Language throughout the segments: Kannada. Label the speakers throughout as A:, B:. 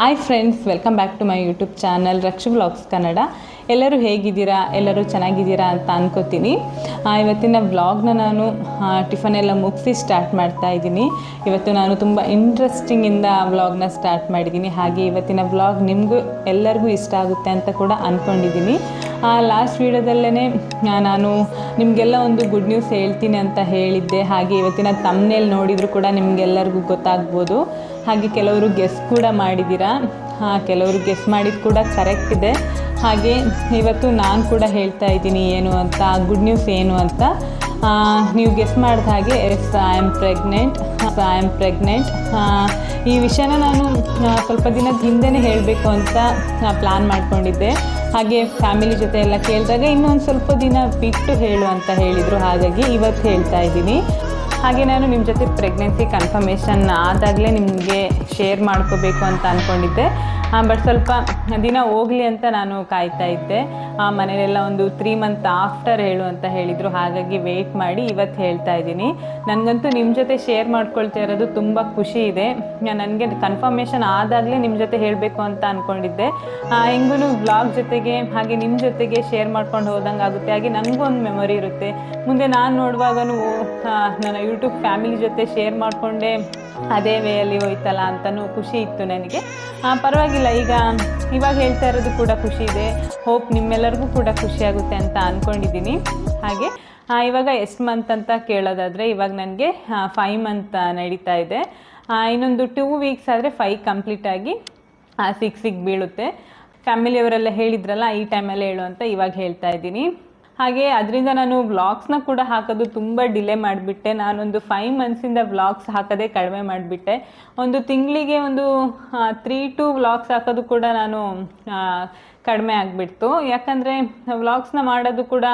A: Hi friends, welcome back to my YouTube channel Rakshu vlogs Kannada. ಎಲ್ಲರೂ ಹೇಗಿದ್ದೀರಾ? ಎಲ್ಲರೂ ಚೆನ್ನಾಗಿದ್ದೀರಾ ಅಂತ ಅನ್ಕೋತೀನಿ. ಇವತ್ತಿನ ವ್ಲಾಗ್ನ ನಾನು ಟಿಫನ್ ಎಲ್ಲ ಮುಗಿಸಿ ಸ್ಟಾರ್ಟ್ ಮಾಡ್ತಾ ಇದ್ದೀನಿ. ಇವತ್ತು ನಾನು ತುಂಬ ಇಂಟ್ರೆಸ್ಟಿಂಗಿಂದ ವ್ಲಾಗ್ನ ಸ್ಟಾರ್ಟ್ ಮಾಡಿದ್ದೀನಿ. ಹಾಗೆ ಇವತ್ತಿನ ವ್ಲಾಗ್ ನಿಮಗೂ ಎಲ್ಲರಿಗೂ ಇಷ್ಟ ಆಗುತ್ತೆ ಅಂತ ಕೂಡ ಅಂದ್ಕೊಂಡಿದ್ದೀನಿ. ಲಾಸ್ಟ್ ವೀಡಿಯೋದಲ್ಲೇ ನಾನು ನಿಮಗೆಲ್ಲ ಒಂದು ಗುಡ್ ನ್ಯೂಸ್ ಹೇಳ್ತೀನಿ ಅಂತ ಹೇಳಿದ್ದೆ. ಹಾಗೆ ಇವತ್ತಿನ ತಮ್ನೇಲ್ ನೋಡಿದರೂ ಕೂಡ ನಿಮಗೆಲ್ಲರಿಗೂ ಗೊತ್ತಾಗ್ಬೋದು. ಹಾಗೆ ಕೆಲವರು ಗೆಸ್ ಕೂಡ ಮಾಡಿದ್ದೀರಾ. ಕೆಲವರು ಗೆಸ್ ಮಾಡಿದ್ದು ಕೂಡ ಕರೆಕ್ಟ್ ಇದೆ. ಹಾಗೆ ಇವತ್ತು ನಾನು ಕೂಡ ಹೇಳ್ತಾ ಇದ್ದೀನಿ ಏನು ಅಂತ, ಗುಡ್ ನ್ಯೂಸ್ ಏನು ಅಂತ. ನೀವು ಗೆಸ್ ಮಾಡಿದ ಹಾಗೆ ಐ ಆಮ್ ಪ್ರೆಗ್ನೆಂಟ್. ಈ ವಿಷಯನ ನಾನು ಸ್ವಲ್ಪ ದಿನದ ಹಿಂದೆನೇ ಹೇಳಬೇಕು ಅಂತ ಪ್ಲ್ಯಾನ್ ಮಾಡ್ಕೊಂಡಿದ್ದೆ. ಹಾಗೆ ಫ್ಯಾಮಿಲಿ ಜೊತೆ ಎಲ್ಲ ಕೇಳಿದಾಗ ಇನ್ನೊಂದು ಸ್ವಲ್ಪ ದಿನ ಬಿಟ್ಟು ಹೇಳು ಅಂತ ಹೇಳಿದರು. ಹಾಗಾಗಿ ಇವತ್ತು ಹೇಳ್ತಾ ಇದ್ದೀನಿ. ಹಾಗೆ ನಾನು ನಿಮ್ಮ ಜೊತೆ ಪ್ರೆಗ್ನೆನ್ಸಿ ಕನ್ಫರ್ಮೇಷನ್ ಆದಾಗಲೇ ನಿಮಗೆ ಶೇರ್ ಮಾಡ್ಕೋಬೇಕು ಅಂತ ಅಂದ್ಕೊಂಡಿದ್ದೆ. ಬಟ್ ಸ್ವಲ್ಪ ದಿನ ಹೋಗಲಿ ಅಂತ ನಾನು ಕಾಯ್ತಾ ಇದ್ದೆ. ಮನೆಯಲ್ಲೆಲ್ಲ ಒಂದು 3 ಮಂತ್ ಆಫ್ಟರ್ ಹೇಳು ಅಂತ ಹೇಳಿದರು. ಹಾಗಾಗಿ ವೆಯ್ಟ್ ಮಾಡಿ ಇವತ್ತು ಹೇಳ್ತಾ ಇದ್ದೀನಿ. ನನಗಂತೂ ನಿಮ್ಮ ಜೊತೆ ಶೇರ್ ಮಾಡ್ಕೊಳ್ತಾ ಇರೋದು ತುಂಬ ಖುಷಿ ಇದೆ. ನನಗೆ ಕನ್ಫರ್ಮೇಷನ್ ಆದಾಗಲೇ ನಿಮ್ಮ ಜೊತೆ ಹೇಳಬೇಕು ಅಂತ ಅಂದ್ಕೊಂಡಿದ್ದೆ. ಹೆಂಗೂ ವ್ಲಾಗ್ ಜೊತೆಗೆ ಹಾಗೆ ನಿಮ್ಮ ಜೊತೆಗೆ ಶೇರ್ ಮಾಡ್ಕೊಂಡು ಹೋದಂಗೆ ಆಗುತ್ತೆ. ಹಾಗೆ ನನಗೂ ಒಂದು ಮೆಮೊರಿ ಇರುತ್ತೆ. ಮುಂದೆ ನಾನು ನೋಡುವಾಗಲೂ ನನ್ನ ಯೂಟ್ಯೂಬ್ ಫ್ಯಾಮಿಲಿ ಜೊತೆ ಶೇರ್ ಮಾಡಿಕೊಂಡೆ ಅದೇ ವೇಯಲ್ಲಿ ಹೋಯ್ತಲ್ಲ ಅಂತಲೂ ಖುಷಿ ಇತ್ತು ನನಗೆ. ಪರವಾಗಿಲ್ಲ, ಇವಾಗ ಹೇಳ್ತಾ ಇರೋದು ಕೂಡ ಖುಷಿ ಇದೆ. ಹೋಪ್ ನಿಮ್ಮೆಲ್ಲರಿಗೂ ಕೂಡ ಖುಷಿ ಆಗುತ್ತೆ ಅಂತ ಅಂದ್ಕೊಂಡಿದ್ದೀನಿ. ಹಾಗೆ ಇವಾಗ ಎಷ್ಟು ಮಂತ್ ಅಂತ ಕೇಳೋದಾದರೆ, ಇವಾಗ ನನಗೆ 5 ಮಂತ್ ನಡೀತಾ ಇದೆ. ಇನ್ನೊಂದು 2 ವೀಕ್ಸ್ ಆದರೆ 5 ಕಂಪ್ಲೀಟ್ ಆಗಿ 6ಗೆ ಬೀಳುತ್ತೆ. ಫ್ಯಾಮಿಲಿಯವರೆಲ್ಲ ಹೇಳಿದ್ರಲ್ಲ ಈ ಟೈಮಲ್ಲಿ ಹೇಳು ಅಂತ ಇವಾಗ ಹೇಳ್ತಾ ಇದ್ದೀನಿ. ಹಾಗೆ ಅದರಿಂದ ನಾನು ವ್ಲಾಗ್ಸ್ನ ಕೂಡ ಹಾಕೋದು ತುಂಬ ಡಿಲೇ ಮಾಡಿಬಿಟ್ಟೆ. ನಾನೊಂದು 5 ಮಂತ್ಸಿಂದ ವ್ಲಾಗ್ಸ್ ಹಾಕೋದೇ ಕಡಿಮೆ ಮಾಡಿಬಿಟ್ಟೆ. ಒಂದು ತಿಂಗಳಿಗೆ ಒಂದು 3-2 ವ್ಲಾಗ್ಸ್ ಹಾಕೋದು ಕೂಡ ನಾನು ಕಡಿಮೆ ಆಗಿಬಿಡ್ತು. ಯಾಕಂದರೆ ವ್ಲಾಗ್ಸ್ನ ಮಾಡೋದು ಕೂಡ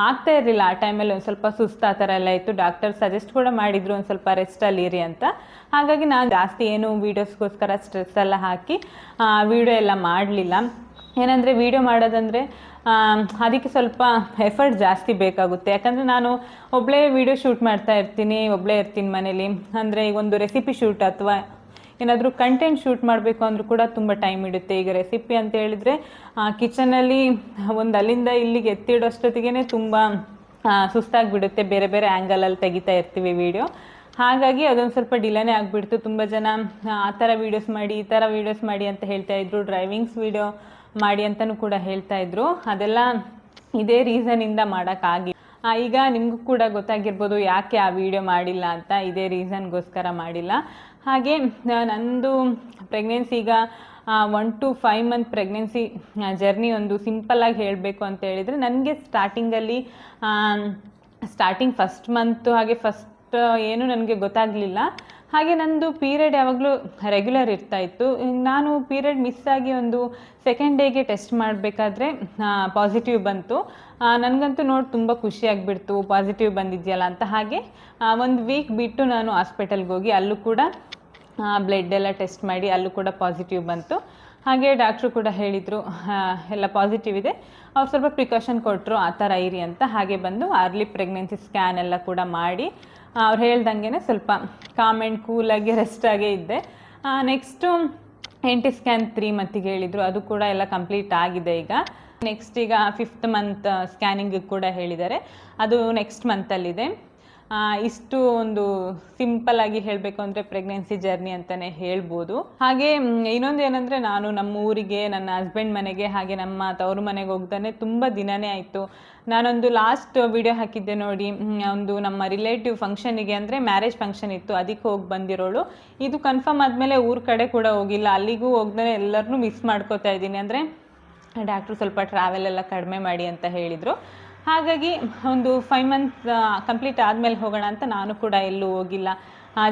A: ಆಗ್ತಾ ಇರಲಿಲ್ಲ. ಆ ಟೈಮಲ್ಲಿ ಒಂದು ಸ್ವಲ್ಪ ಸುಸ್ತು ಆ ಥರ ಎಲ್ಲ ಇತ್ತು. ಡಾಕ್ಟರ್ ಸಜೆಸ್ಟ್ ಕೂಡ ಮಾಡಿದರು ಒಂದು ಸ್ವಲ್ಪ ರೆಸ್ಟಲ್ಲಿ ಇರಿ ಅಂತ. ಹಾಗಾಗಿ ನಾನು ಜಾಸ್ತಿ ಏನು ವೀಡಿಯೋಸ್ಗೋಸ್ಕರ ಸ್ಟ್ರೆಸ್ ಎಲ್ಲ ಹಾಕಿ ವೀಡಿಯೋ ಎಲ್ಲ ಮಾಡಲಿಲ್ಲ. ಏನಂದರೆ ವೀಡಿಯೋ ಮಾಡೋದಂದರೆ ಅದಕ್ಕೆ ಸ್ವಲ್ಪ ಎಫರ್ಟ್ ಜಾಸ್ತಿ ಬೇಕಾಗುತ್ತೆ. ಯಾಕಂದರೆ ನಾನು ಒಬ್ಬಳೇ ವೀಡಿಯೋ ಶೂಟ್ ಮಾಡ್ತಾ ಇರ್ತೀನಿ, ಒಬ್ಬಳೇ ಇರ್ತೀನಿ ಮನೇಲಿ. ಅಂದರೆ ಈಗ ಒಂದು ರೆಸಿಪಿ ಶೂಟ್ ಅಥವಾ ಏನಾದರೂ ಕಂಟೆಂಟ್ ಶೂಟ್ ಮಾಡಬೇಕು ಅಂದರೂ ಕೂಡ ತುಂಬ ಟೈಮ್ ಇಡುತ್ತೆ. ಈಗ ರೆಸಿಪಿ ಅಂತ ಹೇಳಿದರೆ ಕಿಚನಲ್ಲಿ ಒಂದು ಅಲ್ಲಿಂದ ಇಲ್ಲಿಗೆ ಎತ್ತಿಡೋಷ್ಟೊತ್ತಿಗೆ ತುಂಬ ಸುಸ್ತಾಗಿಬಿಡುತ್ತೆ. ಬೇರೆ ಬೇರೆ ಆ್ಯಂಗಲಲ್ಲಿ ತೆಗಿತಾ ಇರ್ತೀವಿ ವೀಡಿಯೋ. ಹಾಗಾಗಿ ಅದೊಂದು ಸ್ವಲ್ಪ ಡಿಲೇನೇ ಆಗಿಬಿಡ್ತು. ತುಂಬ ಜನ ಆ ಥರ ವೀಡಿಯೋಸ್ ಮಾಡಿ ಈ ಥರ ವೀಡಿಯೋಸ್ ಮಾಡಿ ಅಂತ ಹೇಳ್ತಾಯಿದ್ರು. ಡ್ರೈವಿಂಗ್ಸ್ ವೀಡಿಯೋ ಮಾಡಿ ಅಂತಲೂ ಕೂಡ ಹೇಳ್ತಾಯಿದ್ರು. ಅದೆಲ್ಲ ಇದೇ ರೀಸನಿಂದ ಮಾಡೋಕ್ಕಾಗಿ. ಈಗ ನಿಮಗೂ ಕೂಡ ಗೊತ್ತಾಗಿರ್ಬೋದು ಯಾಕೆ ಆ ವಿಡಿಯೋ ಮಾಡಿಲ್ಲ ಅಂತ. ಇದೇ ರೀಸನ್ಗೋಸ್ಕರ ಮಾಡಿಲ್ಲ. ಹಾಗೆ ನಂದು ಪ್ರೆಗ್ನೆನ್ಸಿ ಈಗ 1 to 5 ಮಂತ್ ಪ್ರೆಗ್ನೆನ್ಸಿ ಜರ್ನಿ ಒಂದು ಸಿಂಪಲ್ಲಾಗಿ ಹೇಳಬೇಕು ಅಂತ ಹೇಳಿದರೆ, ನನಗೆ ಸ್ಟಾರ್ಟಿಂಗ್ ಫಸ್ಟ್ ಮಂತು ಹಾಗೆ ಫಸ್ಟ್ ಏನು ನನಗೆ ಗೊತ್ತಾಗಲಿಲ್ಲ. ಹಾಗೆ ನಂದು ಪೀರಿಯಡ್ ಯಾವಾಗಲೂ ರೆಗ್ಯುಲರ್ ಇರ್ತಾಯಿತ್ತು. ನಾನು ಪೀರಿಯಡ್ ಮಿಸ್ ಆಗಿ ಒಂದು 2nd ಡೇಗೆ ಟೆಸ್ಟ್ ಮಾಡಬೇಕಾದ್ರೆ ಪಾಸಿಟಿವ್ ಬಂತು. ನನಗಂತೂ ನೋಡಿ ತುಂಬ ಖುಷಿಯಾಗಿಬಿಡ್ತು, ಪಾಸಿಟಿವ್ ಬಂದಿದೆಯಲ್ಲ ಅಂತ. ಹಾಗೆ 1 ವೀಕ್ ಬಿಟ್ಟು ನಾನು ಹಾಸ್ಪಿಟಲ್ಗೆ ಹೋಗಿ ಅಲ್ಲೂ ಕೂಡ ಬ್ಲಡ್ ಎಲ್ಲ ಟೆಸ್ಟ್ ಮಾಡಿ ಅಲ್ಲೂ ಕೂಡ ಪಾಸಿಟಿವ್ ಬಂತು. ಹಾಗೆ ಡಾಕ್ಟ್ರು ಕೂಡ ಹೇಳಿದರು ಎಲ್ಲ ಪಾಸಿಟಿವ್ ಇದೆ. ಅವ್ರು ಸ್ವಲ್ಪ ಪ್ರಿಕಾಷನ್ ಕೊಟ್ಟರು ಆ ಥರ ಇರಿ ಅಂತ. ಹಾಗೆ ಬಂದು ಅರ್ಲಿ ಪ್ರೆಗ್ನೆನ್ಸಿ ಸ್ಕ್ಯಾನ್ ಎಲ್ಲ ಕೂಡ ಮಾಡಿ ಅವ್ರು ಹೇಳ್ದಂಗೆ ಸ್ವಲ್ಪ ಕಾಮ್ ಆ್ಯಂಡ್ ಕೂಲಾಗಿ ರೆಸ್ಟಾಗೇ ಇದ್ದೆ. ನೆಕ್ಸ್ಟು NT ಸ್ಕ್ಯಾನ್ 3 ಮಂತಿಗೆ ಹೇಳಿದರು. ಅದು ಕೂಡ ಎಲ್ಲ ಕಂಪ್ಲೀಟ್ ಆಗಿದೆ. ಈಗ ನೆಕ್ಸ್ಟ್ ಈಗ 5th ಮಂತ್ ಸ್ಕ್ಯಾನಿಂಗಿಗೆ ಕೂಡ ಹೇಳಿದ್ದಾರೆ. ಅದು ನೆಕ್ಸ್ಟ್ ಮಂತಲ್ಲಿದೆ. ಇಷ್ಟು ಒಂದು ಸಿಂಪಲ್ಲಾಗಿ ಹೇಳಬೇಕು ಅಂದರೆ ಪ್ರೆಗ್ನೆನ್ಸಿ ಜರ್ನಿ ಅಂತಲೇ ಹೇಳ್ಬೋದು. ಹಾಗೆ ಇನ್ನೊಂದು ಏನಂದರೆ, ನಾನು ನಮ್ಮ ಊರಿಗೆ, ನನ್ನ ಹಸ್ಬೆಂಡ್ ಮನೆಗೆ ಹಾಗೆ ನಮ್ಮ ತವರು ಮನೆಗೆ ಹೋಗ್ತಾನೆ ತುಂಬ ದಿನವೇ ಆಯಿತು. ನಾನೊಂದು ಲಾಸ್ಟ್ ವಿಡಿಯೋ ಹಾಕಿದ್ದೆ ನೋಡಿ, ಒಂದು ನಮ್ಮ ರಿಲೇಟಿವ್ ಫಂಕ್ಷನಿಗೆ, ಅಂದರೆ ಮ್ಯಾರೇಜ್ ಫಂಕ್ಷನ್ ಇತ್ತು, ಅದಕ್ಕೆ ಹೋಗಿ ಬಂದಿರೋಳು. ಇದು ಕನ್ಫರ್ಮ್ ಆದಮೇಲೆ ಊರ ಕಡೆ ಕೂಡ ಹೋಗಿಲ್ಲ. ಅಲ್ಲಿಗೂ ಹೋಗ್ದೇ ಎಲ್ಲರನ್ನೂ ಮಿಸ್ ಮಾಡ್ಕೋತಾ ಇದ್ದೀನಿ. ಅಂದರೆ ಡಾಕ್ಟ್ರು ಸ್ವಲ್ಪ ಟ್ರಾವೆಲ್ ಎಲ್ಲ ಕಡಿಮೆ ಮಾಡಿ ಅಂತ ಹೇಳಿದರು. ಹಾಗಾಗಿ ಒಂದು 5 ಮಂತ್ ಕಂಪ್ಲೀಟ್ ಆದಮೇಲೆ ಹೋಗೋಣ ಅಂತ ನಾನು ಕೂಡ ಎಲ್ಲೂ ಹೋಗಿಲ್ಲ.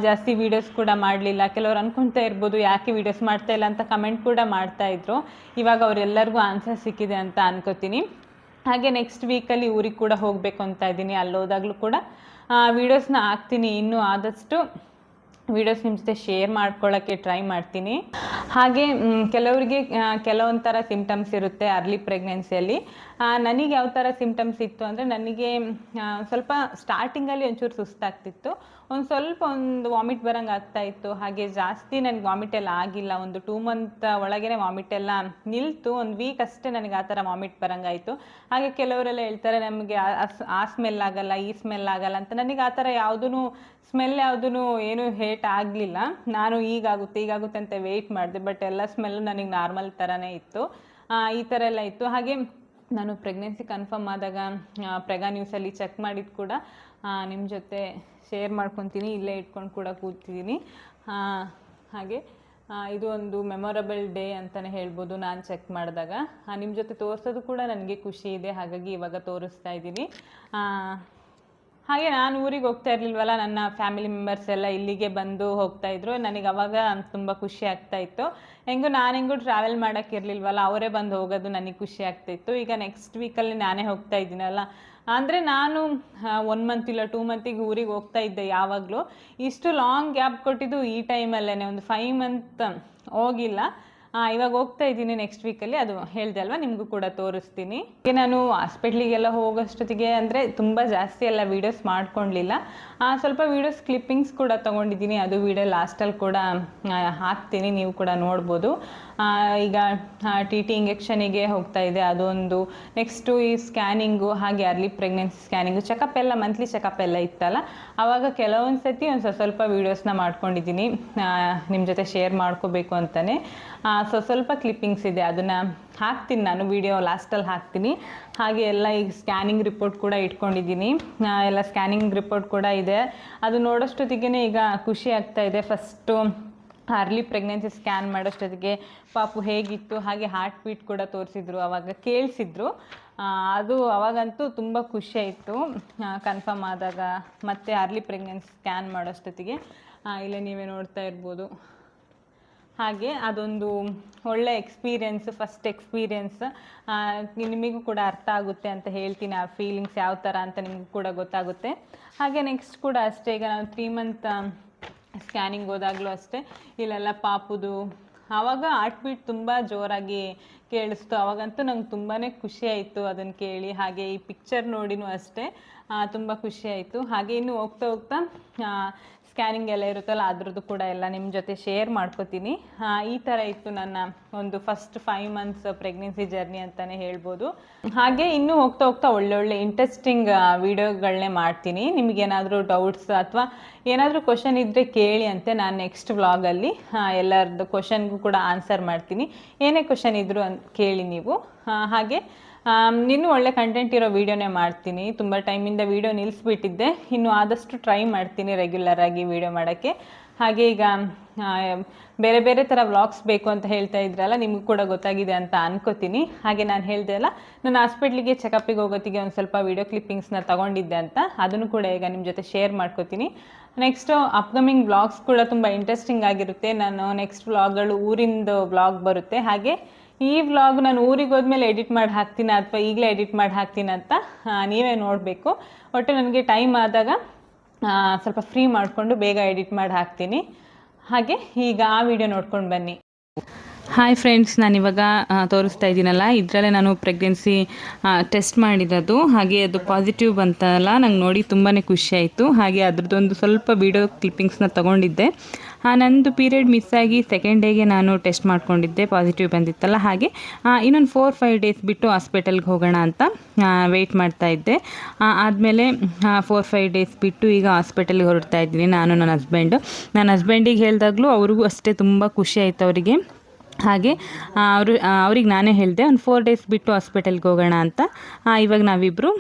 A: ಜಾಸ್ತಿ ವೀಡಿಯೋಸ್ ಕೂಡ ಮಾಡಲಿಲ್ಲ. ಕೆಲವರು ಅಂದ್ಕೊಳ್ತಾ ಇರ್ಬೋದು ಯಾಕೆ ವೀಡಿಯೋಸ್ ಮಾಡ್ತಾಯಿಲ್ಲ ಅಂತ ಕಮೆಂಟ್ ಕೂಡ ಮಾಡ್ತಾಯಿದ್ರು. ಇವಾಗ ಅವರೆಲ್ಲರಿಗೂ ಆನ್ಸರ್ ಸಿಕ್ಕಿದೆ ಅಂತ ಅನ್ಕೋತೀನಿ. ಹಾಗೆ ನೆಕ್ಸ್ಟ್ ವೀಕಲ್ಲಿ ಊರಿಗೆ ಕೂಡ ಹೋಗಬೇಕು ಅಂತ ಇದ್ದೀನಿ. ಅಲ್ಲಿ ಹೋದಾಗಲೂ ಕೂಡ ವೀಡಿಯೋಸ್ನ ಹಾಕ್ತೀನಿ. ಇನ್ನೂ ಆದಷ್ಟು ವೀಡಿಯೋಸ್ ನಿಮ್ಮ ಜೊತೆ ಶೇರ್ ಮಾಡ್ಕೊಳ್ಳೋಕ್ಕೆ ಟ್ರೈ ಮಾಡ್ತೀನಿ. ಹಾಗೆ ಕೆಲವರಿಗೆ ಕೆಲವೊಂದು ಥರ ಸಿಮ್ಟಮ್ಸ್ ಇರುತ್ತೆ ಅರ್ಲಿ ಪ್ರೆಗ್ನೆನ್ಸಿಯಲ್ಲಿ. ನನಗೆ ಯಾವ ಥರ ಸಿಮ್ಟಮ್ಸ್ ಇತ್ತು ಅಂದರೆ, ನನಗೆ ಸ್ವಲ್ಪ ಸ್ಟಾರ್ಟಿಂಗಲ್ಲಿ ಒಂಚೂರು ಸುಸ್ತಾಗ್ತಿತ್ತು. ಒಂದು ಸ್ವಲ್ಪ ಒಂದು ವಾಮಿಟ್ ಬರೋಂಗೆ ಆಗ್ತಾಯಿತ್ತು. ಹಾಗೆ ಜಾಸ್ತಿ ನನಗೆ ವಾಮಿಟ್ ಎಲ್ಲ ಆಗಿಲ್ಲ. ಒಂದು 2 ಮಂತ್ ಒಳಗೇ ವಾಮಿಟ್ ಎಲ್ಲ ನಿಲ್ತು. ಒಂದು ವೀಕ್ ಅಷ್ಟೇ ನನಗೆ ಆ ಥರ ವಾಮಿಟ್ ಬರೋಂಗಾಯಿತು. ಹಾಗೆ ಕೆಲವರೆಲ್ಲ ಹೇಳ್ತಾರೆ ನಮಗೆ ಆ ಸ್ಮೆಲ್ ಆಗಲ್ಲ, ಈ ಸ್ಮೆಲ್ ಆಗಲ್ಲ ಅಂತ. ನನಗೆ ಆ ಥರ ಯಾವುದೂ ಸ್ಮೆಲ್ ಯಾವುದೂ ಏನೂ ಹೇಟ್ ಆಗಲಿಲ್ಲ. ನಾನು ಈಗಾಗುತ್ತೆ ಅಂತ ವೆಯ್ಟ್ ಮಾಡಿದೆ. ಬಟ್ ಎಲ್ಲ ಸ್ಮೆಲ್ಲು ನನಗೆ ನಾರ್ಮಲ್ ಥರನೇ ಇತ್ತು. ಈ ಥರ ಎಲ್ಲ ಇತ್ತು. ಹಾಗೆ ನಾನು ಪ್ರೆಗ್ನೆನ್ಸಿ ಕನ್ಫರ್ಮ್ ಆದಾಗ ಪ್ರೆಗಾ ನ್ಯೂಸಲ್ಲಿ ಚೆಕ್ ಮಾಡಿದ್ದು ಕೂಡ ನಿಮ್ಮ ಜೊತೆ ಶೇರ್ ಮಾಡ್ಕೊತೀನಿ. ಇಲ್ಲೇ ಇಟ್ಕೊಂಡು ಕೂಡ ಕೂತಿದ್ದೀನಿ. ಹಾಗೆ ಇದು ಒಂದು ಮೆಮೊರಬಲ್ ಡೇ ಅಂತಲೇ ಹೇಳ್ಬೋದು. ನಾನು ಚೆಕ್ ಮಾಡಿದಾಗ ನಿಮ್ಮ ಜೊತೆ ತೋರಿಸೋದು ಕೂಡ ನನಗೆ ಖುಷಿ ಇದೆ. ಹಾಗಾಗಿ ಇವಾಗ ತೋರಿಸ್ತಾ ಇದ್ದೀನಿ. ಹಾಗೆ ನಾನು ಊರಿಗೆ ಹೋಗ್ತಾ ಇರಲಿಲ್ವಲ್ಲ, ನನ್ನ ಫ್ಯಾಮಿಲಿ ಮೆಂಬರ್ಸ್ ಎಲ್ಲ ಇಲ್ಲಿಗೆ ಬಂದು ಹೋಗ್ತಾಯಿದ್ರು. ನನಗೆ ಅವಾಗ ತುಂಬ ಖುಷಿ ಆಗ್ತಾಯಿತ್ತು. ಹೆಂಗೂ ಟ್ರಾವೆಲ್ ಮಾಡೋಕ್ಕಿರಲಿಲ್ವಲ್ಲ, ಅವರೇ ಬಂದು ಹೋಗೋದು ನನಗೆ ಖುಷಿ ಆಗ್ತಾಯಿತ್ತು. ಈಗ ನೆಕ್ಸ್ಟ್ ವೀಕಲ್ಲಿ ನಾನೇ ಹೋಗ್ತಾ ಇದ್ದೀನಲ್ಲ, ಅಂದರೆ ನಾನು 1 ಮಂತ್ ಇಲ್ಲ 2 ಮಂತಿಗೆ ಊರಿಗೆ ಹೋಗ್ತಾ ಇದ್ದೆ ಯಾವಾಗಲೂ. ಇಷ್ಟು ಲಾಂಗ್ ಗ್ಯಾಪ್ ಕೊಟ್ಟಿದ್ದು ಈ ಟೈಮಲ್ಲೇ, ಒಂದು 5 ಮಂತ್ ಹೋಗಿಲ್ಲ. ಇವಾಗ ಹೋಗ್ತಾ ಇದ್ದೀನಿ ನೆಕ್ಸ್ಟ್ ವೀಕಲ್ಲಿ. ಅದು ಹೇಳಿದೆ ಅಲ್ವಾ, ನಿಮಗೂ ಕೂಡ ತೋರಿಸ್ತೀನಿ. ನಾನು ಹಾಸ್ಪಿಟ್ಲಿಗೆಲ್ಲ ಹೋಗೋಷ್ಟೊತ್ತಿಗೆ ಅಂದರೆ ತುಂಬ ಜಾಸ್ತಿ ಎಲ್ಲ ವೀಡಿಯೋಸ್ ಮಾಡ್ಕೊಳ್ಲಿಲ್ಲ. ಸ್ವಲ್ಪ ವೀಡಿಯೋಸ್ ಕ್ಲಿಪ್ಪಿಂಗ್ಸ್ ಕೂಡ ತೊಗೊಂಡಿದ್ದೀನಿ. ಅದು ವೀಡಿಯೋ ಲಾಸ್ಟಲ್ಲಿ ಕೂಡ ಹಾಕ್ತೀನಿ, ನೀವು ಕೂಡ ನೋಡ್ಬೋದು. ಈಗ TT ಇಂಜೆಕ್ಷನಿಗೆ ಹೋಗ್ತಾ ಇದೆ, ಅದೊಂದು. ನೆಕ್ಸ್ಟು ಈ ಸ್ಕ್ಯಾನಿಂಗು, ಹಾಗೆ ಅರ್ಲಿ ಪ್ರೆಗ್ನೆನ್ಸಿ ಸ್ಕ್ಯಾನಿಂಗು, ಚೆಕಪ್ ಎಲ್ಲ ಮಂತ್ಲಿ ಚೆಕಪ್ ಎಲ್ಲ ಇತ್ತಲ್ಲ, ಆವಾಗ ಕೆಲವೊಂದು ಸತಿ ಸ್ವಲ್ಪ ವೀಡಿಯೋಸ್ನ ಮಾಡ್ಕೊಂಡಿದ್ದೀನಿ, ನಿಮ್ಮ ಜೊತೆ ಶೇರ್ ಮಾಡ್ಕೋಬೇಕು ಅಂತಲೇ. ಸ್ವಲ್ಪ ಕ್ಲಿಪ್ಪಿಂಗ್ಸ್ ಇದೆ, ಅದನ್ನು ಹಾಕ್ತೀನಿ ನಾನು, ವಿಡಿಯೋ ಲಾಸ್ಟಲ್ಲಿ ಹಾಕ್ತೀನಿ. ಹಾಗೆ ಎಲ್ಲ ಈಗ ಸ್ಕ್ಯಾನಿಂಗ್ ರಿಪೋರ್ಟ್ ಕೂಡ ಇಟ್ಕೊಂಡಿದ್ದೀನಿ. ಎಲ್ಲ ಸ್ಕ್ಯಾನಿಂಗ್ ರಿಪೋರ್ಟ್ ಕೂಡ ಇದೆ. ಅದು ನೋಡೋಷ್ಟೊತ್ತಿಗೆ ಈಗ ಖುಷಿ ಆಗ್ತಾಯಿದೆ. ಫಸ್ಟು ಅರ್ಲಿ ಪ್ರೆಗ್ನೆನ್ಸಿ ಸ್ಕ್ಯಾನ್ ಮಾಡೋಷ್ಟೊತ್ತಿಗೆ ಪಾಪು ಹೇಗಿತ್ತು, ಹಾಗೆ ಹಾರ್ಟ್ ಬೀಟ್ ಕೂಡ ತೋರಿಸಿದ್ರು, ಆವಾಗ ಕೇಳಿಸಿದ್ರು. ಅದು ಅವಾಗಂತೂ ತುಂಬ ಖುಷಿ ಆಯಿತು ಕನ್ಫರ್ಮ್ ಆದಾಗ. ಮತ್ತು ಅರ್ಲಿ ಪ್ರೆಗ್ನೆನ್ಸಿ ಸ್ಕ್ಯಾನ್ ಮಾಡೋಷ್ಟೊತ್ತಿಗೆ ಇಲ್ಲೇ ನೀವೇ ನೋಡ್ತಾ ಇರ್ಬೋದು. ಹಾಗೆ ಅದೊಂದು ಒಳ್ಳೆ ಎಕ್ಸ್ಪೀರಿಯೆನ್ಸ್, ಫಸ್ಟ್ ಎಕ್ಸ್ಪೀರಿಯೆನ್ಸ್. ನಿಮಗೂ ಕೂಡ ಅರ್ಥ ಆಗುತ್ತೆ ಅಂತ ಹೇಳ್ತೀನಿ. ಆ ಫೀಲಿಂಗ್ಸ್ ಯಾವ ಥರ ಅಂತ ನಿಮಗೂ ಕೂಡ ಗೊತ್ತಾಗುತ್ತೆ. ಹಾಗೆ ನೆಕ್ಸ್ಟ್ ಕೂಡ ಅಷ್ಟೇ, ಈಗ ನಾವು 3 ಮಂತ್ ಸ್ಕ್ಯಾನಿಂಗ್ ಹೋದಾಗಲೂ ಅಷ್ಟೇ, ಇಲ್ಲೆಲ್ಲ ಪಾಪುದು ಆವಾಗ ಹಾರ್ಟ್ ಬೀಟ್ ತುಂಬ ಜೋರಾಗಿ ಕೇಳಿಸ್ತು. ಅವಾಗಂತೂ ನಂಗೆ ತುಂಬಾ ಖುಷಿ ಆಯಿತು ಅದನ್ನು ಕೇಳಿ. ಹಾಗೆ ಈ ಪಿಕ್ಚರ್ ನೋಡಿನೂ ಅಷ್ಟೇ ತುಂಬ ಖುಷಿ ಆಯಿತು. ಹಾಗೆ ಇನ್ನು ಹೋಗ್ತಾ ಸ್ಕ್ಯಾನಿಂಗ್ ಎಲ್ಲ ಇರುತ್ತಲ್ಲ, ಅದ್ರದ್ದು ಕೂಡ ಎಲ್ಲ ನಿಮ್ಮ ಜೊತೆ ಶೇರ್ ಮಾಡ್ಕೋತೀನಿ. ಈ ಥರ ಇತ್ತು ನನ್ನ ಒಂದು ಫಸ್ಟ್ 5 ಮಂತ್ಸ್ ಪ್ರೆಗ್ನೆನ್ಸಿ ಜರ್ನಿ ಅಂತಲೇ ಹೇಳ್ಬೋದು. ಹಾಗೆ ಇನ್ನೂ ಹೋಗ್ತಾ ಒಳ್ಳೊಳ್ಳೆ ಇಂಟ್ರೆಸ್ಟಿಂಗ್ ವೀಡಿಯೋಗಳನ್ನೇ ಮಾಡ್ತೀನಿ. ನಿಮಗೇನಾದರೂ ಡೌಟ್ಸ್ ಅಥವಾ ಏನಾದರೂ ಕ್ವಶನ್ ಇದ್ದರೆ ಕೇಳಿ ಅಂತೆ. ನಾನು ನೆಕ್ಸ್ಟ್ ವ್ಲಾಗಲ್ಲಿ ಎಲ್ಲರದ್ದು ಕ್ವಶನ್ಗೂ ಕೂಡ ಆನ್ಸರ್ ಮಾಡ್ತೀನಿ. ಏನೇ ಕ್ವಶನ್ ಇದ್ದರೂ ಕೇಳಿ ನೀವು. ಹಾಗೆ ಇನ್ನೂ ಒಳ್ಳೆ ಕಂಟೆಂಟ್ ಇರೋ ವೀಡಿಯೋನೇ ಮಾಡ್ತೀನಿ. ತುಂಬ ಟೈಮಿಂದ ವೀಡಿಯೋ ನಿಲ್ಲಿಸ್ಬಿಟ್ಟಿದ್ದೆ. ಇನ್ನು ಆದಷ್ಟು ಟ್ರೈ ಮಾಡ್ತೀನಿ ರೆಗ್ಯುಲರಾಗಿ ವೀಡಿಯೋ ಮಾಡೋಕ್ಕೆ. ಹಾಗೆ ಈಗ ಬೇರೆ ಬೇರೆ ಥರ ವ್ಲಾಗ್ಸ್ ಬೇಕು ಅಂತ ಹೇಳ್ತಾ ಇದ್ರಲ್ಲ, ನಿಮಗೂ ಕೂಡ ಗೊತ್ತಾಗಿದೆ ಅಂತ ಅನ್ಕೋತೀನಿ. ಹಾಗೆ ನಾನು ಹೇಳಿದೆ ಅಲ್ಲ, ನಾನು ಹಾಸ್ಪಿಟ್ಲಿಗೆ ಚೆಕಪ್ಪಿಗೆ ಹೋಗೋತ್ತಿಗೆ ಒಂದು ಸ್ವಲ್ಪ ವೀಡಿಯೋ ಕ್ಲಿಪ್ಪಿಂಗ್ಸ್ನ ತೊಗೊಂಡಿದ್ದೆ ಅಂತ, ಅದನ್ನು ಕೂಡ ಈಗ ನಿಮ್ಮ ಜೊತೆ ಶೇರ್ ಮಾಡ್ಕೋತೀನಿ. ನೆಕ್ಸ್ಟು ಅಪ್ಕಮಿಂಗ್ ವ್ಲಾಗ್ಸ್ ಕೂಡ ತುಂಬ ಇಂಟ್ರೆಸ್ಟಿಂಗ್ ಆಗಿರುತ್ತೆ. ನಾನು ನೆಕ್ಸ್ಟ್ ವ್ಲಾಗ್ಗಳು ಊರಿಂದು ವ್ಲಾಗ್ ಬರುತ್ತೆ. ಹಾಗೆ ಈ ವ್ಲಾಗ್ ನಾನು ಊರಿಗೆ ಹೋದ್ಮೇಲೆ ಎಡಿಟ್ ಮಾಡಿ ಹಾಕ್ತೀನಿ ಅಥವಾ ಈಗಲೇ ಎಡಿಟ್ ಮಾಡಿ ಹಾಕ್ತೀನಿ ಅಂತ ನೀವೇ ನೋಡಬೇಕು. ಒಟ್ಟು ನನಗೆ ಟೈಮ್ ಆದಾಗ ಸ್ವಲ್ಪ ಫ್ರೀ ಮಾಡಿಕೊಂಡು ಬೇಗ ಎಡಿಟ್ ಮಾಡಿ ಹಾಕ್ತೀನಿ. ಹಾಗೆ ಈಗ ಆ ವಿಡಿಯೋ ನೋಡ್ಕೊಂಡು ಬನ್ನಿ. ಹಾಯ್ ಫ್ರೆಂಡ್ಸ್, ನಾನಿವಾಗ ತೋರಿಸ್ತಾ ಇದ್ದೀನಲ್ಲ, ಇದರಲ್ಲೇ ನಾನು ಪ್ರೆಗ್ನೆನ್ಸಿ ಟೆಸ್ಟ್ ಮಾಡಿರೋದು. ಹಾಗೆ ಅದು ಪಾಸಿಟಿವ್ ಬಂತಲ್ಲ, ನಂಗೆ ನೋಡಿ ತುಂಬಾ ಖುಷಿ ಆಯಿತು. ಹಾಗೆ ಅದ್ರದ್ದೊಂದು ಸ್ವಲ್ಪ ವೀಡಿಯೋ ಕ್ಲಿಪ್ಪಿಂಗ್ಸ್ನ ತೊಗೊಂಡಿದ್ದೆ. ನಂದು ಪೀರಿಯಡ್ ಮಿಸ್ ಆಗಿ 2nd ಡೇಗೆ ನಾನು ಟೆಸ್ಟ್ ಮಾಡ್ಕೊಂಡಿದ್ದೆ, ಪಾಸಿಟಿವ್ ಬಂದಿತ್ತಲ್ಲ. ಹಾಗೆ ಇನ್ನೊಂದು 4-5 ಡೇಸ್ ಬಿಟ್ಟು ಹಾಸ್ಪಿಟಲ್ಗೆ ಹೋಗೋಣ ಅಂತ ವೆಯ್ಟ್ ಮಾಡ್ತಾ ಇದ್ದೆ. ಆದಮೇಲೆ 4-5 ಡೇಸ್ ಬಿಟ್ಟು ಈಗ ಹಾಸ್ಪಿಟಲ್ಗೆ ಹೊರಡ್ತಾ ಇದ್ದೀನಿ ನಾನು, ನನ್ನ ಹಸ್ಬೆಂಡಿಗೆ ಹೇಳಿದಾಗಲೂ ಅವ್ರಿಗೂ ಅಷ್ಟೇ ತುಂಬ ಖುಷಿ ಆಯಿತು ಅವರಿಗೆ. ಹಾಗೆ ಅವ್ರಿಗೆ ನಾನೇ ಹೇಳಿದೆ, ಒಂದು 4 ಡೇಸ್ ಬಿಟ್ಟು ಹಾಸ್ಪಿಟಲ್ಗೆ ಹೋಗೋಣ ಅಂತ. ಇವಾಗ ನಾವಿಬ್ಬರು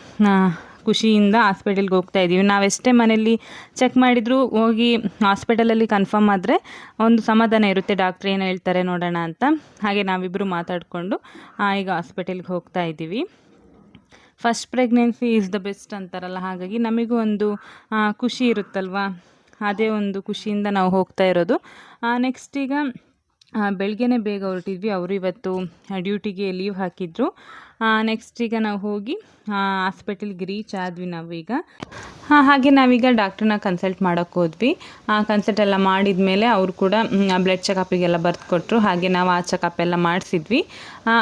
A: ಖುಷಿಯಿಂದ ಹಾಸ್ಪಿಟಲ್ಗೆ ಹೋಗ್ತಾ ಇದ್ದೀವಿ. ನಾವೆಷ್ಟೇ ಮನೇಲಿ ಚೆಕ್ ಮಾಡಿದರೂ ಹೋಗಿ ಹಾಸ್ಪಿಟಲಲ್ಲಿ ಕನ್ಫರ್ಮ್ ಆದರೆ ಒಂದು ಸಮಾಧಾನ ಇರುತ್ತೆ, ಡಾಕ್ಟ್ರ್ ಏನು ಹೇಳ್ತಾರೆ ನೋಡೋಣ ಅಂತ. ಹಾಗೆ ನಾವಿಬ್ಬರು ಮಾತಾಡಿಕೊಂಡು ಈಗ ಹಾಸ್ಪಿಟಲ್ಗೆ ಹೋಗ್ತಾ ಇದ್ದೀವಿ. First pregnancy is the best ಅಂತಾರಲ್ಲ, ಹಾಗಾಗಿ ನಮಗೂ ಒಂದು ಖುಷಿ ಇರುತ್ತಲ್ವ, ಅದೇ ಒಂದು ಖುಷಿಯಿಂದ ನಾವು ಹೋಗ್ತಾ ಇರೋದು. ನೆಕ್ಸ್ಟ್ ಈಗ ಬೆಳಗ್ಗೆನೇ ಬೇಗ ಹೊರಟಿದ್ವಿ. ಅವರು ಇವತ್ತು ಡ್ಯೂಟಿಗೆ ಲೀವ್ ಹಾಕಿದ್ರು. ನೆಕ್ಸ್ಟ್ ಈಗ ನಾವು ಹೋಗಿ ಹಾಸ್ಪಿಟಲ್ಗೆ ರೀಚ್ ಆದ್ವಿ ನಾವೀಗ. ಹಾಗೆ ನಾವೀಗ ಡಾಕ್ಟ್ರನ್ನ ಕನ್ಸಲ್ಟ್ ಮಾಡೋಕ್ಕೆ ಹೋದ್ವಿ. ಕನ್ಸಲ್ಟ್ ಎಲ್ಲ ಮಾಡಿದ ಮೇಲೆ ಅವರು ಕೂಡ ಬ್ಲಡ್ ಚೆಕಪ್ಪಿಗೆಲ್ಲ ಬರೆದು ಕೊಟ್ಟರು. ಹಾಗೆ ನಾವು ಆ ಚೆಕಪ್ ಎಲ್ಲ ಮಾಡಿಸಿದ್ವಿ.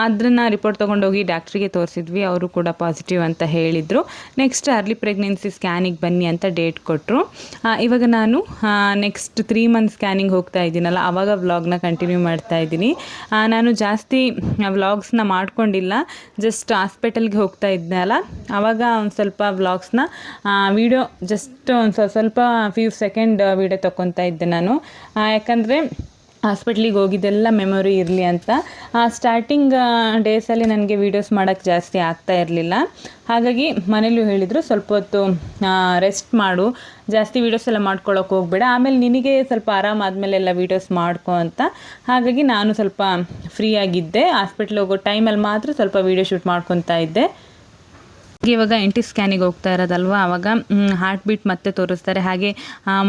A: ಅದನ್ನು ರಿಪೋರ್ಟ್ ತೊಗೊಂಡೋಗಿ ಡಾಕ್ಟ್ರಿಗೆ ತೋರಿಸಿದ್ವಿ. ಅವರು ಕೂಡ ಪಾಸಿಟಿವ್ ಅಂತ ಹೇಳಿದರು. ನೆಕ್ಸ್ಟ್ ಅರ್ಲಿ ಪ್ರೆಗ್ನೆನ್ಸಿ ಸ್ಕ್ಯಾನಿಗೆ ಬನ್ನಿ ಅಂತ ಡೇಟ್ ಕೊಟ್ಟರು. ಇವಾಗ ನಾನು ನೆಕ್ಸ್ಟ್ 3 ಮಂತ್ ಸ್ಕ್ಯಾನಿಂಗ್ ಹೋಗ್ತಾ ಇದ್ದೀನಲ್ಲ, ಆವಾಗ ವ್ಲಾಗ್ನ ಕಂಟಿನ್ಯೂ ಮಾಡ್ತಾ ಇದ್ದೀನಿ. ನಾನು ಜಾಸ್ತಿ ವ್ಲಾಗ್ಸ್ನ ಮಾಡ್ಕೊಂಡಿಲ್ಲ, ಜಸ್ಟ್ ಹಾಸ್ಪಿಟಲ್ಗೆ ಹೋಗ್ತಾ ಇದ್ನಲ್ಲ ಆವಾಗ ಒಂದು ಸ್ವಲ್ಪ ವ್ಲಾಗ್ಸ್ನ ವೀಡಿಯೋ ಜಸ್ಟ್ ಒಂದು ಸ್ವಲ್ಪ ಫ್ಯೂ ಸೆಕೆಂಡ್ ವೀಡಿಯೋ ತೊಗೊತಾ ಇದ್ದೆ ನಾನು. ಯಾಕಂದರೆ ಹಾಸ್ಪಿಟ್ಲಿಗೆ ಹೋಗಿದ್ದೆಲ್ಲ ಮೆಮೊರಿ ಇರಲಿ ಅಂತ. ಸ್ಟಾರ್ಟಿಂಗ್ ಡೇಸಲ್ಲಿ ನನಗೆ ವೀಡಿಯೋಸ್ ಮಾಡೋಕ್ಕೆ ಜಾಸ್ತಿ ಆಗ್ತಾ ಇರಲಿಲ್ಲ. ಹಾಗಾಗಿ ಮನೇಲೂ ಹೇಳಿದರು, ಸ್ವಲ್ಪ ಹೊತ್ತು ರೆಸ್ಟ್ ಮಾಡು, ಜಾಸ್ತಿ ವೀಡಿಯೋಸ್ ಎಲ್ಲ ಮಾಡ್ಕೊಳ್ಳೋಕೆ ಹೋಗಬೇಡ, ಆಮೇಲೆ ನಿನಗೆ ಸ್ವಲ್ಪ ಆರಾಮಾದಮೇಲೆ ಎಲ್ಲ ವೀಡಿಯೋಸ್ ಮಾಡ್ಕೊ ಅಂತ. ಹಾಗಾಗಿ ನಾನು ಸ್ವಲ್ಪ ಫ್ರೀ ಆಗಿದ್ದೆ. ಹಾಸ್ಪಿಟ್ಲಿಗೆ ಹೋಗೋ ಟೈಮಲ್ಲಿ ಮಾತ್ರ ಸ್ವಲ್ಪ ವೀಡಿಯೋ ಶೂಟ್ ಮಾಡ್ಕೊತಾ ಇದ್ದೆ. ಇವಾಗ NT ಸ್ಕ್ಯಾನಿಗೆ ಹೋಗ್ತಾ ಇರೋದಲ್ವ, ಆವಾಗ ಹಾರ್ಟ್ ಬೀಟ್ ಮತ್ತೆ ತೋರಿಸ್ತಾರೆ, ಹಾಗೆ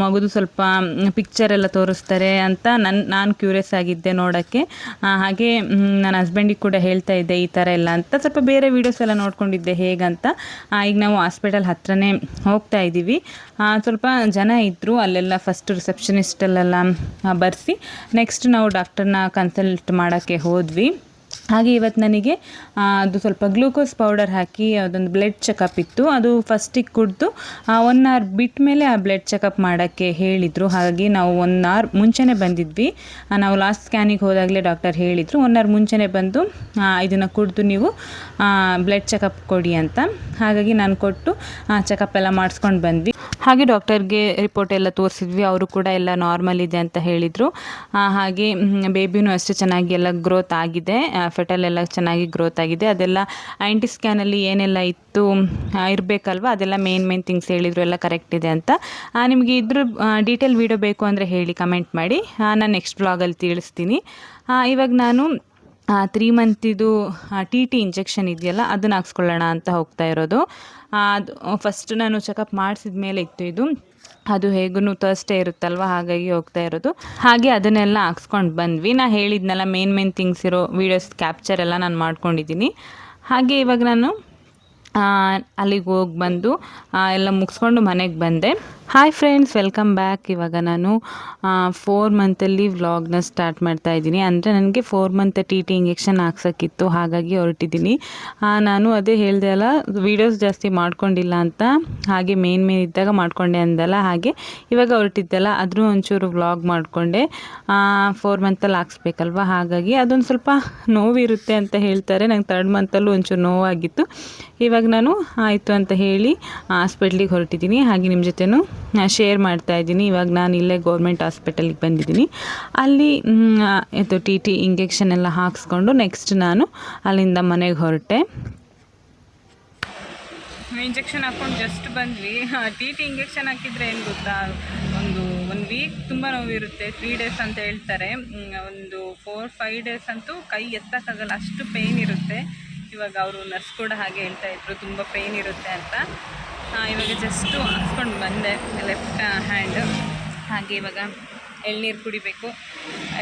A: ಮಗುದು ಸ್ವಲ್ಪ ಪಿಕ್ಚರ್ ಎಲ್ಲ ತೋರಿಸ್ತಾರೆ ಅಂತ ನಾನು ಕ್ಯೂರಿಯಸ್ ಆಗಿದ್ದೆ ನೋಡೋಕ್ಕೆ. ಹಾಗೆ ನನ್ನ ಹಸ್ಬೆಂಡಿಗೆ ಕೂಡ ಹೇಳ್ತಾ ಇದ್ದೆ ಈ ಥರ ಎಲ್ಲ ಅಂತ. ಸ್ವಲ್ಪ ಬೇರೆ ವೀಡಿಯೋಸ್ ಎಲ್ಲ ನೋಡ್ಕೊಂಡಿದ್ದೆ ಹೇಗಂತ. ಈಗ ನಾವು ಹಾಸ್ಪಿಟಲ್ ಹತ್ರನೇ ಹೋಗ್ತಾ ಇದ್ದೀವಿ. ಸ್ವಲ್ಪ ಜನ ಇದ್ದರು ಅಲ್ಲೆಲ್ಲ. ಫಸ್ಟ್ ರಿಸೆಪ್ಷನಿಸ್ಟಲ್ಲೆಲ್ಲ ಬರೆಸಿ ನೆಕ್ಸ್ಟ್ ನಾವು ಡಾಕ್ಟರ್ನ ಕನ್ಸಲ್ಟ್ ಮಾಡೋಕ್ಕೆ ಹೋದ್ವಿ. ಹಾಗೆ ಇವತ್ತು ನನಗೆ ಅದು ಸ್ವಲ್ಪ ಗ್ಲೂಕೋಸ್ ಪೌಡರ್ ಹಾಕಿ ಅದೊಂದು ಬ್ಲಡ್ ಚೆಕಪ್ ಇತ್ತು. ಅದು ಫಸ್ಟಿಗೆ ಕುಡಿದು 1 hour ಬಿಟ್ಟ ಮೇಲೆ ಆ ಬ್ಲಡ್ ಚೆಕಪ್ ಮಾಡೋಕ್ಕೆ ಹೇಳಿದರು. ಹಾಗಾಗಿ ನಾವು 1 hour ಮುಂಚೆನೇ ಬಂದಿದ್ವಿ. ನಾವು ಲಾಸ್ಟ್ ಸ್ಕ್ಯಾನಿಗೆ ಹೋದಾಗಲೇ ಡಾಕ್ಟರ್ ಹೇಳಿದರು 1 hour ಮುಂಚೆನೇ ಬಂದು ಇದನ್ನು ಕುಡಿದು ನೀವು ಬ್ಲಡ್ ಚೆಕಪ್ ಕೊಡಿ ಅಂತ. ಹಾಗಾಗಿ ನಾನು ಕೊಟ್ಟು ಚೆಕಪ್ ಎಲ್ಲ ಮಾಡಿಸ್ಕೊಂಡು ಬಂದ್ವಿ. ಹಾಗೆ ಡಾಕ್ಟರ್ಗೆ ರಿಪೋರ್ಟ್ ಎಲ್ಲ ತೋರಿಸಿದ್ವಿ. ಅವರು ಕೂಡ ಎಲ್ಲ ನಾರ್ಮಲ್ ಇದೆ ಅಂತ ಹೇಳಿದರು. ಹಾಗೆ ಬೇಬಿನೂ ಅಷ್ಟೇ ಚೆನ್ನಾಗಿ ಎಲ್ಲ ಗ್ರೋತ್ ಆಗಿದೆ, ಫೆಟಲ್ ಎಲ್ಲ ಚೆನ್ನಾಗಿ ಗ್ರೋತ್ ಆಗಿದೆ. ಅದೆಲ್ಲ NT ಸ್ಕ್ಯಾನಲ್ಲಿ ಏನೆಲ್ಲ ಇತ್ತು ಇರಬೇಕಲ್ವ, ಅದೆಲ್ಲ ಮೇನ್ ಥಿಂಗ್ಸ್ ಹೇಳಿದರು, ಎಲ್ಲ ಕರೆಕ್ಟ್ ಇದೆ ಅಂತ. ನಿಮಗೆ ಇದ್ರ ಡೀಟೇಲ್ ವೀಡಿಯೋ ಬೇಕು ಅಂದರೆ ಹೇಳಿ, ಕಮೆಂಟ್ ಮಾಡಿ, ನಾನು ನೆಕ್ಸ್ಟ್ ಬ್ಲಾಗಲ್ಲಿ ತಿಳಿಸ್ತೀನಿ. ಇವಾಗ ನಾನು 3 ಮಂತಿದು TT ಇಂಜೆಕ್ಷನ್ ಇದೆಯಲ್ಲ ಅದನ್ನು ಹಾಕ್ಸ್ಕೊಳ್ಳೋಣ ಅಂತ ಹೋಗ್ತಾ ಇರೋದು. ಅದು ಫಸ್ಟ್ ನಾನು ಚೆಕಪ್ ಮಾಡಿಸಿದ ಮೇಲೆ ಇತ್ತು ಇದು. ಅದು ಹೇಗೂ ಥರ್ಸ್ಡೇ ಇರುತ್ತಲ್ವ, ಹಾಗಾಗಿ ಹೋಗ್ತಾ ಇರೋದು. ಹಾಗೆ ಅದನ್ನೆಲ್ಲ ಹಾಕ್ಸ್ಕೊಂಡು ಬಂದ್ವಿ. ನಾನು ಹೇಳಿದ್ನಲ್ಲ ಮೇನ್ ಥಿಂಗ್ಸ್ ಇರೋ ವೀಡಿಯೋಸ್ ಕ್ಯಾಪ್ಚರ್ ಎಲ್ಲ ನಾನು ಮಾಡ್ಕೊಂಡಿದ್ದೀನಿ. ಹಾಗೆ ಇವಾಗ ನಾನು ಅಲ್ಲಿಗೆ ಹೋಗಿ ಬಂದು ಎಲ್ಲ ಮುಗಿಸ್ಕೊಂಡು ಮನೆಗೆ ಬಂದೆ. Hi friends, welcome back. ಇವಾಗ ನಾನು 4 ಮಂತಲ್ಲಿ ವ್ಲಾಗ್ನ ಸ್ಟಾರ್ಟ್ ಮಾಡ್ತಾ ಇದ್ದೀನಿ. ಅಂದರೆ ನನಗೆ 4 ಮಂತ್ TT ಇಂಜೆಕ್ಷನ್ ಹಾಕ್ಸೋಕ್ಕಿತ್ತು, ಹಾಗಾಗಿ ಹೊರಟಿದ್ದೀನಿ. ನಾನು ಅದೇ ಹೇಳಿದೆ ಅಲ್ಲ, ವೀಡಿಯೋಸ್ ಜಾಸ್ತಿ ಮಾಡ್ಕೊಂಡಿಲ್ಲ ಅಂತ. ಹಾಗೆ ಮೇನ್ ಇದ್ದಾಗ ಮಾಡ್ಕೊಂಡೆ ಅಂದಲ್ಲ, ಹಾಗೆ ಇವಾಗ ಹೊರಟಿದ್ದಲ್ಲ ಅದನ್ನು ಒಂಚೂರು ವ್ಲಾಗ್ ಮಾಡಿಕೊಂಡೆ. 4 ಮಂತಲ್ಲಿ ಹಾಕ್ಸ್ಬೇಕಲ್ವ, ಹಾಗಾಗಿ ಅದೊಂದು ಸ್ವಲ್ಪ ನೋವಿರುತ್ತೆ ಅಂತ ಹೇಳ್ತಾರೆ. ನಂಗೆ 3rd ಮಂತಲ್ಲೂ ಒಂಚೂರು ನೋವಾಗಿತ್ತು. ಇವಾಗ ನಾನು ಆಯಿತು ಅಂತ ಹೇಳಿ ಹಾಸ್ಪಿಟ್ಲಿಗೆ ಹೊರಟಿದ್ದೀನಿ. ಹಾಗೆ ನಿಮ್ಮ ಜೊತೆನೂ ಶೇರ್ ಮಾಡ್ತಾ ಇದ್ದೀನಿ. ಇವಾಗ ನಾನು ಇಲ್ಲೇ ಗೌರ್ಮೆಂಟ್ ಹಾಸ್ಪಿಟಲಿಗೆ ಬಂದಿದ್ದೀನಿ. ಅಲ್ಲಿ ಇದು TT ಇಂಜೆಕ್ಷನ್ ಎಲ್ಲ ಹಾಕ್ಸ್ಕೊಂಡು ನೆಕ್ಸ್ಟ್ ನಾನು ಅಲ್ಲಿಂದ ಮನೆಗೆ ಹೊರಟೆ. ಇಂಜೆಕ್ಷನ್ ಹಾಕ್ಕೊಂಡು ಜಸ್ಟ್ ಬಂದ್ವಿ. TT ಇಂಜೆಕ್ಷನ್ ಹಾಕಿದರೆ ಏನು ಗೊತ್ತಾ, ಒಂದು ವೀಕ್ ತುಂಬ ನೋವಿರುತ್ತೆ. 3 days ಅಂತ ಹೇಳ್ತಾರೆ. ಒಂದು 4-5 days ಅಂತೂ ಕೈ ಎತ್ತಕ್ಕಾಗಲ್ಲ, ಅಷ್ಟು ಪೇಯ್ನ್ ಇರುತ್ತೆ. ಇವಾಗ ಅವರು ನರ್ಸ್ ಕೂಡ ಹಾಗೆ ಹೇಳ್ತಾಯಿದ್ರು, ತುಂಬ ಪೇಯ್ನ್ ಇರುತ್ತೆ ಅಂತ. ಇವಾಗ ಜಸ್ಟು ಹಾಕ್ಸ್ಕೊಂಡು ಬಂದೆ ಲೆಫ್ಟ್ ಹ್ಯಾಂಡ್. ಹಾಗೆ ಇವಾಗ ಎಳ್ನೀರು ಕುಡಿಬೇಕು.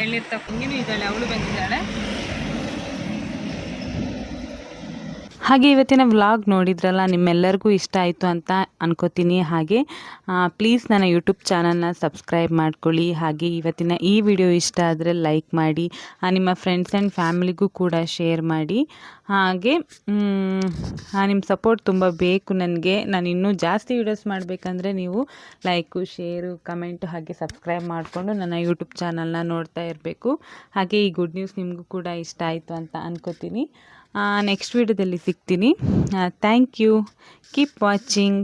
A: ಎಳ್ನೀರು ತಗೊಂಡು ಇದ್ದಾಳೆ, ಅವಳು ಬಂದಿದ್ದಾಳೆ. ಹಾಗೆ ಇವತ್ತಿನ ವ್ಲಾಗ್ ನೋಡಿದ್ರಲ್ಲ, ನಿಮ್ಮೆಲ್ಲರಿಗೂ ಇಷ್ಟ ಆಯಿತು ಅಂತ ಅನ್ಕೋತೀನಿ. ಹಾಗೆ ಪ್ಲೀಸ್ ನನ್ನ ಯೂಟ್ಯೂಬ್ ಚಾನಲ್ನ ಸಬ್ಸ್ಕ್ರೈಬ್ ಮಾಡ್ಕೊಳ್ಳಿ. ಹಾಗೆ ಇವತ್ತಿನ ಈ ವಿಡಿಯೋ ಇಷ್ಟ ಆದರೆ ಲೈಕ್ ಮಾಡಿ, ನಿಮ್ಮ ಫ್ರೆಂಡ್ಸ್ ಆ್ಯಂಡ್ ಫ್ಯಾಮಿಲಿಗೂ ಕೂಡ ಶೇರ್ ಮಾಡಿ. ಹಾಗೆ ನಿಮ್ಮ ಸಪೋರ್ಟ್ ತುಂಬ ಬೇಕು ನನಗೆ. ನಾನು ಇನ್ನೂ ಜಾಸ್ತಿ ವೀಡಿಯೋಸ್ ಮಾಡಬೇಕಂದ್ರೆ ನೀವು ಲೈಕು, ಶೇರು, ಕಮೆಂಟು ಹಾಗೆ ಸಬ್ಸ್ಕ್ರೈಬ್ ಮಾಡಿಕೊಂಡು ನನ್ನ ಯೂಟ್ಯೂಬ್ ಚಾನಲ್ನ ನೋಡ್ತಾ ಇರಬೇಕು. ಹಾಗೆ ಈ ಗುಡ್ ನ್ಯೂಸ್ ನಿಮಗೂ ಕೂಡ ಇಷ್ಟ ಆಯಿತು ಅಂತ ಅನ್ಕೋತೀನಿ. ನೆಕ್ಸ್ಟ್ ವಿಡಿಯೋದಲ್ಲಿ ಸಿಗ್ತೀನಿ. Thank you. Keep watching.